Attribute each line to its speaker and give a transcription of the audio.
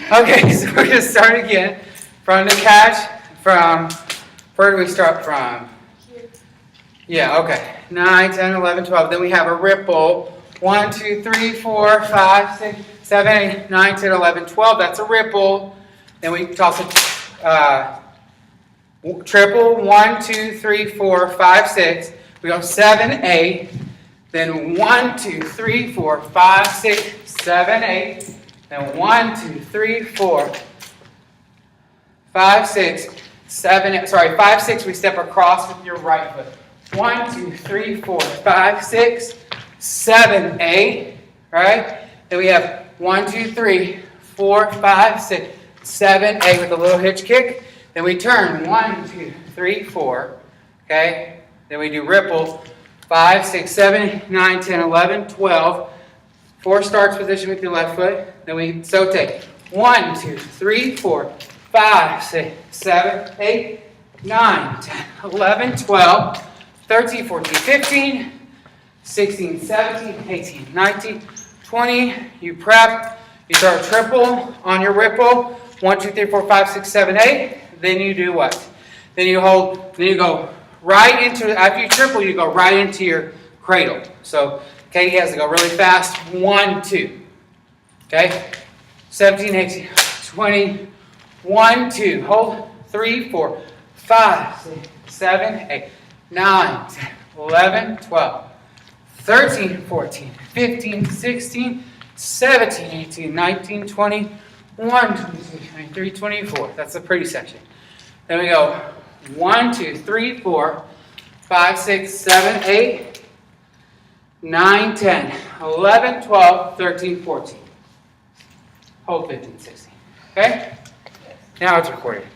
Speaker 1: Okay, so we're going to start again from the catch. Where do we start from? Yeah, okay. 9, 10, 11, 12. Then we have a ripple. 1, 2, 3, 4, 5, 6, 7, 8, 9, 10, 11, 12. That's a ripple. Then we toss a triple. 1, 2, 3, 4, 5, 6. We go 7, 8. Then 1, 2, 3, 4, 5, 6, 7, 8. Then 1, 2, 3, 4, 5, 6, 7, sorry, 5, 6, we step across with your right foot. 1, 2, 3, 4, 5, 6, 7, 8, right? Then we have 1, 2, 3, 4, 5, 6, 7, 8 with a little hitch kick. Then we turn 1, 2, 3, 4, okay? Then we do ripple 5, 6, 7, 9, 10, 11, 12. 4 starts position with your left foot. Then we saute. 1, 2, 3, 4, 5, 6, 7, 8, 9, 10, 11, 12, 13, 14, 15, 16, 17, 18, 19, 20. You prep. You start a triple on your ripple. 1, 2, 3, 4, 5, 6, 7, 8. Then you do what? Then you hold. Then you go right into, after you triple, you go right into your cradle. So Katie has to go really fast. 1, 2. Okay? 17, 18, 20. 1, 2. Hold. 3, 4, 5, 6, 7, 8, 9, 10, 11, 12, 13, 14, 15, 16, 17, 18, 19, 20, 1, 22, 23, 24. That's a pretty section. Then we go 1, 2, 3, 4, 5, 6, 7, 8, 9, 10, 11, 12, 13, 14. Hold 15, 16. Okay? Now it's recorded.